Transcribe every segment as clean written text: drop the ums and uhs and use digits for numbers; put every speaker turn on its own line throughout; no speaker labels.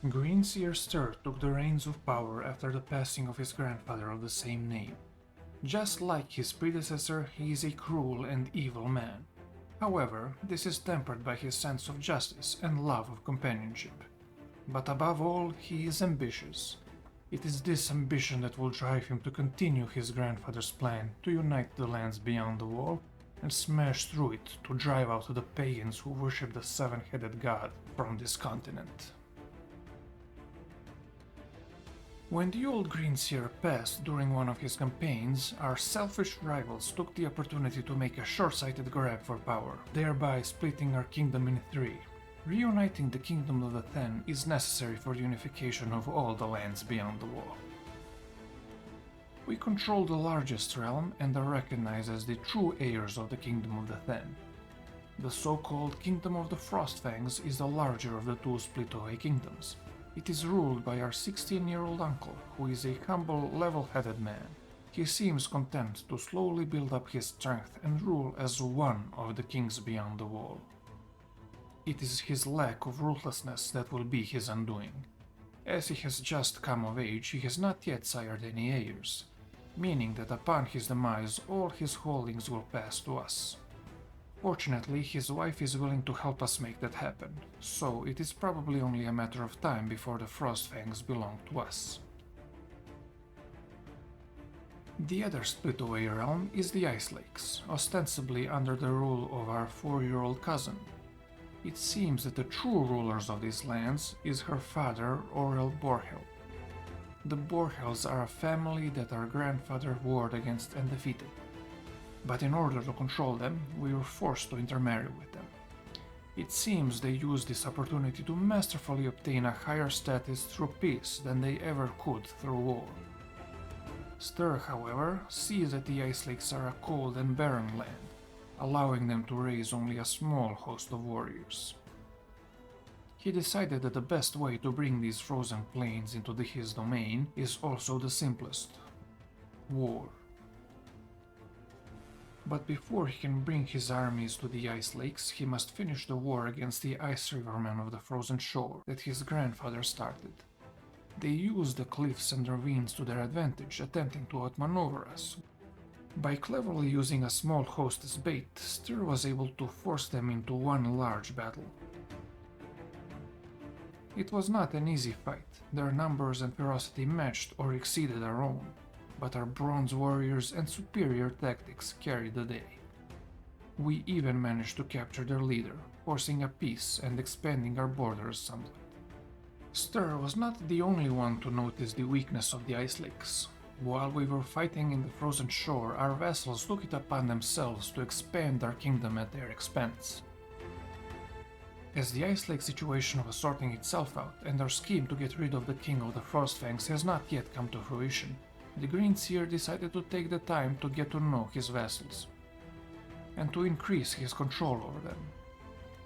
Green Seer Stir took the reins of power after the passing of his grandfather of the same name. Just like his predecessor, he is a cruel and evil man. However, this is tempered by his sense of justice and love of companionship. But above all, he is ambitious. It is this ambition that will drive him to continue his grandfather's plan to unite the lands beyond the wall and smash through it to drive out the pagans who worship the seven-headed god from this continent. When the old Green Seer passed during one of his campaigns, our selfish rivals took the opportunity to make a short-sighted grab for power, thereby splitting our kingdom in three. Reuniting the Kingdom of the Ten is necessary for the unification of all the lands beyond the wall. We control the largest realm and are recognized as the true heirs of the Kingdom of the Ten. The so-called Kingdom of the Frostfangs is the larger of the two split-away kingdoms. It is ruled by our 16-year-old uncle, who is a humble, level-headed man. He seems content to slowly build up his strength and rule as one of the kings beyond the wall. It is his lack of ruthlessness that will be his undoing. As he has just come of age, he has not yet sired any heirs, meaning that upon his demise all his holdings will pass to us. Fortunately, his wife is willing to help us make that happen, so it is probably only a matter of time before the Frostfangs belong to us. The other split-away realm is the Ice Lakes, ostensibly under the rule of our 4-year-old cousin. It seems that the true rulers of these lands is her father, Orel Borhel. The Borhels are a family that our grandfather warred against and defeated. But in order to control them, we were forced to intermarry with them. It seems they used this opportunity to masterfully obtain a higher status through peace than they ever could through war. Stir, however, sees that the Ice Lakes are a cold and barren land, allowing them to raise only a small host of warriors. He decided that the best way to bring these frozen plains into his domain is also the simplest: war. But before he can bring his armies to the Ice Lakes, he must finish the war against the Ice Rivermen of the Frozen Shore that his grandfather started. They used the cliffs and ravines to their advantage, attempting to outmaneuver us. By cleverly using a small host as bait, Stir was able to force them into one large battle. It was not an easy fight. Their numbers and ferocity matched or exceeded our own, but our bronze warriors and superior tactics carried the day. We even managed to capture their leader, forcing a peace and expanding our borders somewhat. Stir was not the only one to notice the weakness of the Ice Lakes. While we were fighting in the Frozen Shore, our vassals took it upon themselves to expand our kingdom at their expense. As the Ice Lake situation was sorting itself out, and our scheme to get rid of the King of the Frostfangs has not yet come to fruition, the Green Seer decided to take the time to get to know his vassals, and to increase his control over them.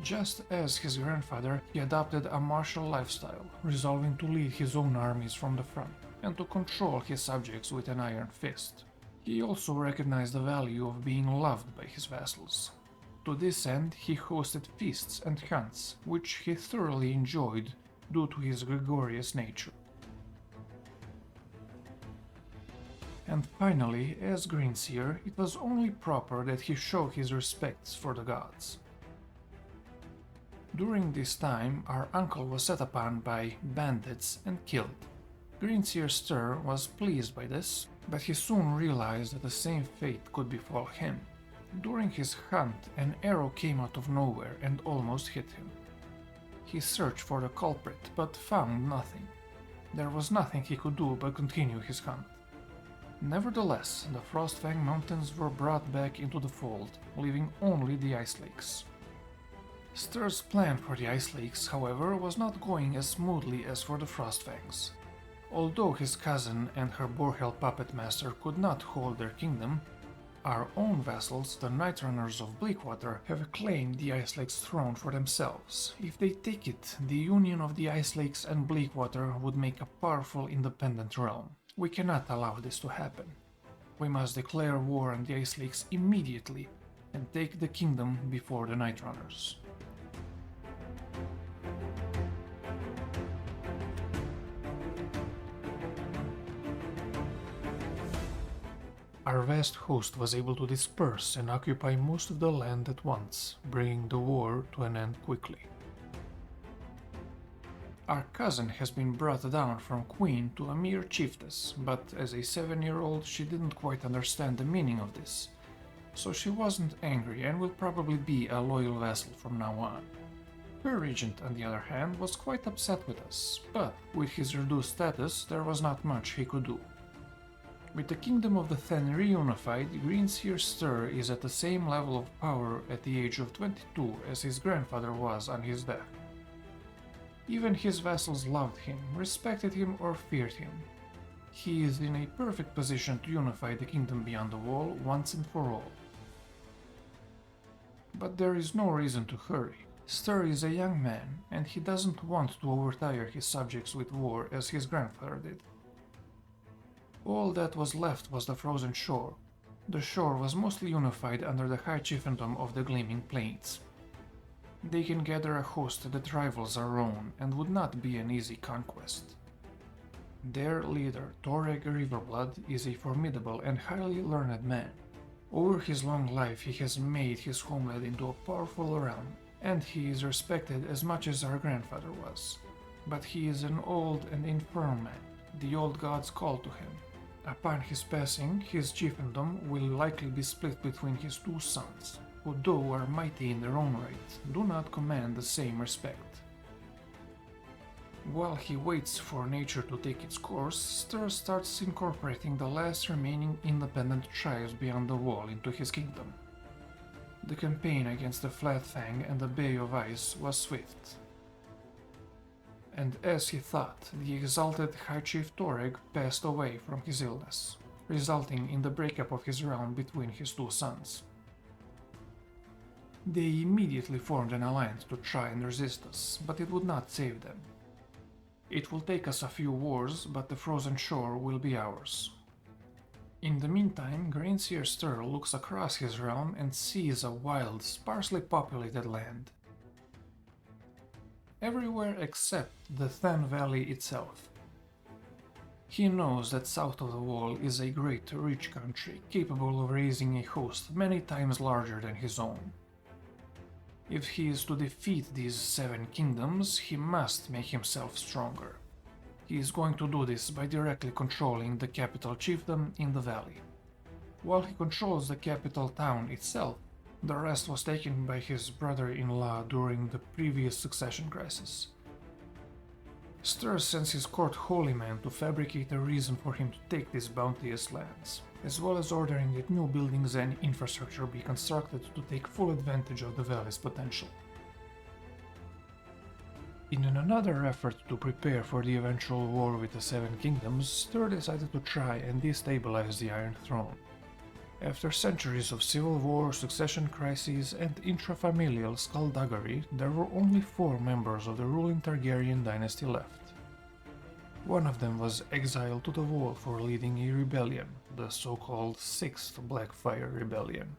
Just as his grandfather, he adopted a martial lifestyle, resolving to lead his own armies from the front, and to control his subjects with an iron fist. He also recognized the value of being loved by his vassals. To this end, he hosted feasts and hunts, which he thoroughly enjoyed due to his gregarious nature. And finally, as Green Seer, it was only proper that he show his respects for the gods. During this time, our uncle was set upon by bandits and killed. Green Seer Stir was pleased by this, but he soon realized that the same fate could befall him. During his hunt, an arrow came out of nowhere and almost hit him. He searched for the culprit, but found nothing. There was nothing he could do but continue his hunt. Nevertheless, the Frostfang Mountains were brought back into the fold, leaving only the Ice Lakes. Stir's plan for the Ice Lakes, however, was not going as smoothly as for the Frostfangs. Although his cousin and her Borhel puppet master could not hold their kingdom, our own vassals, the Night Runners of Bleakwater, have claimed the Ice Lakes throne for themselves. If they take it, the union of the Ice Lakes and Bleakwater would make a powerful independent realm. We cannot allow this to happen. We must declare war on the Ice Lakes immediately and take the kingdom before the Night Runners. our vast host was able to disperse and occupy most of the land at once, bringing the war to an end quickly. Our cousin has been brought down from queen to a mere chiefess, but as a 7-year-old she didn't quite understand the meaning of this, so she wasn't angry and will probably be a loyal vassal from now on. Her regent, on the other hand, was quite upset with us, but with his reduced status there was not much he could do. With the Kingdom of the Ten reunified, Greenseer Stir is at the same level of power at the age of 22 as his grandfather was on his death. Even his vassals loved him, respected him or feared him. He is in a perfect position to unify the kingdom beyond the wall once and for all. But there is no reason to hurry. Stir is a young man, and he doesn't want to overtire his subjects with war as his grandfather did. All that was left was the frozen shore. The shore was mostly unified under the high chiefdom of the Gleaming Plains. They can gather a host that rivals our own and would not be an easy conquest. Their leader, Toreg Riverblood, is a formidable and highly learned man. Over his long life he has made his homeland into a powerful realm, and he is respected as much as our grandfather was. But he is an old and infirm man. The old gods call to him. Upon his passing, his chiefdom will likely be split between his two sons, who though are mighty in their own right, do not command the same respect. While he waits for nature to take its course, Stir starts incorporating the last remaining independent tribes beyond the wall into his kingdom. The campaign against the Flatfang and the Bay of Ice was swift. And as he thought, the exalted High Chief Toreg passed away from his illness, resulting in the breakup of his realm between his two sons. They immediately formed an alliance to try and resist us, but it would not save them. It will take us a few wars, but the frozen shore will be ours. In the meantime, Greenseer Stir looks across his realm and sees a wild, sparsely populated land. Everywhere except the Than Valley itself. He knows that south of the wall is a great, rich country, capable of raising a host many times larger than his own. If he is to defeat these 7 kingdoms, he must make himself stronger. He is going to do this by directly controlling the capital chiefdom in the valley. While he controls the capital town itself, the rest was taken by his brother-in-law during the previous succession crisis. Stir sends his court holy man to fabricate a reason for him to take these bounteous lands, as well as ordering that new buildings and infrastructure be constructed to take full advantage of the valley's potential. In another effort to prepare for the eventual war with the 7 kingdoms, Stir decided to try and destabilize the Iron Throne. After centuries of civil war, succession crises, and intrafamilial skullduggery, there were only 4 members of the ruling Targaryen dynasty left. One of them was exiled to the wall for leading a rebellion, the so-called 6th Blackfire Rebellion.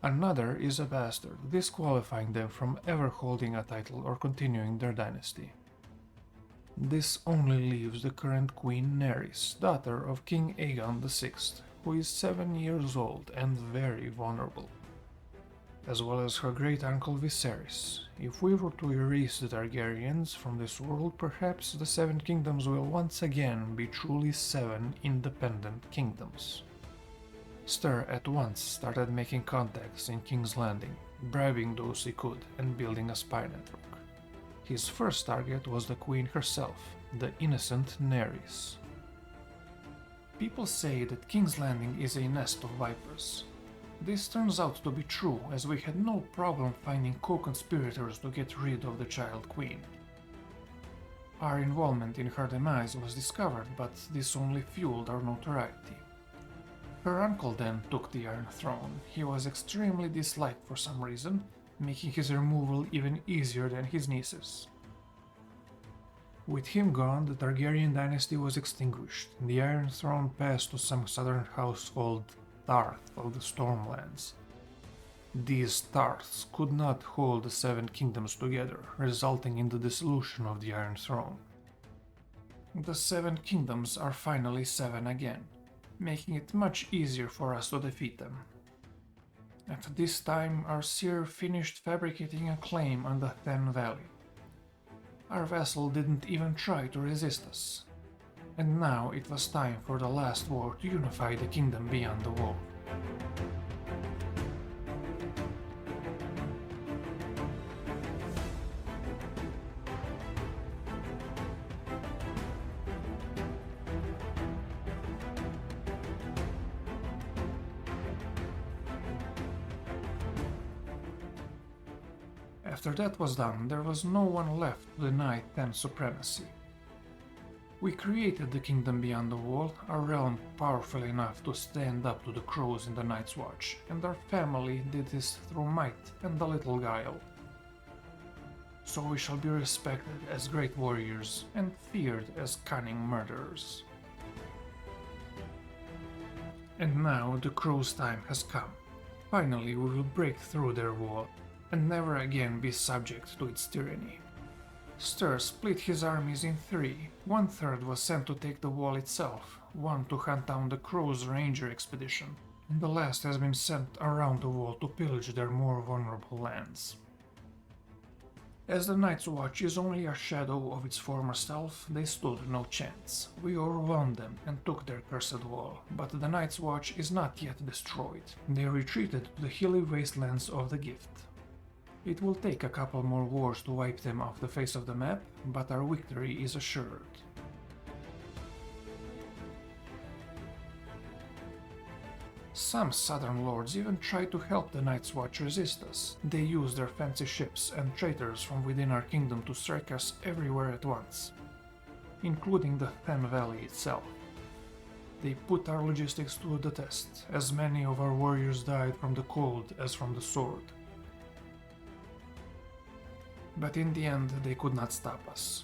Another is a bastard, disqualifying them from ever holding a title or continuing their dynasty. This only leaves the current Queen Nerys, daughter of King Aegon VI, who is 7 years old and very vulnerable, as well as her great-uncle Viserys. If we were to erase the Targaryens from this world, perhaps the 7 kingdoms will once again be truly 7 independent kingdoms. Stir at once started making contacts in King's Landing, bribing those he could and building a spy network. His first target was the Queen herself, the innocent Nerys. People say that King's Landing is a nest of vipers. This turns out to be true, as we had no problem finding co-conspirators to get rid of the child queen. Our involvement in her demise was discovered, but this only fueled our notoriety. Her uncle then took the Iron Throne. He was extremely disliked for some reason, making his removal even easier than his niece's. With him gone, the Targaryen dynasty was extinguished, and the Iron Throne passed to some southern house called Tarth of the Stormlands. These Tarths could not hold the 7 kingdoms together, resulting in the dissolution of the Iron Throne. The 7 kingdoms are finally 7 again. making it much easier for us to defeat them. At this time, our seer finished fabricating a claim on the Than Valley. Our vassal didn't even try to resist us. And now it was time for the last war to unify the kingdom beyond the wall. After that was done, there was no one left to deny Than's supremacy. We created the kingdom beyond the wall, our realm powerful enough to stand up to the crows in the Night's Watch, and our family did this through might and a little guile. So we shall be respected as great warriors and feared as cunning murderers. And now the crows' time has come. Finally we will break through their wall and never again be subject to its tyranny. Stir split his armies in three. 1/3 was sent to take the wall itself, one to hunt down the Crows' ranger expedition, and the last has been sent around the wall to pillage their more vulnerable lands. As the Night's Watch is only a shadow of its former self, they stood no chance. We overwhelmed them and took their cursed wall, but the Night's Watch is not yet destroyed. They retreated to the hilly wastelands of the Gift. It will take a couple more wars to wipe them off the face of the map, but our victory is assured. Some southern lords even tried to help the Night's Watch resist us. They used their fancy ships and traitors from within our kingdom to strike us everywhere at once, including the Than Valley itself. They put our logistics to the test, as many of our warriors died from the cold as from the sword. But in the end, they could not stop us.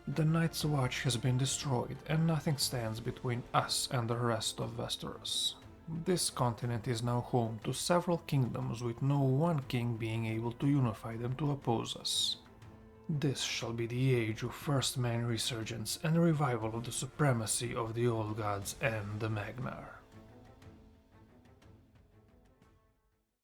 The Night's Watch has been destroyed, and nothing stands between us and the rest of Westeros. This continent is now home to several kingdoms, with no one king being able to unify them to oppose us. This shall be the age of First Man resurgence and revival of the supremacy of the Old Gods and the Magnar.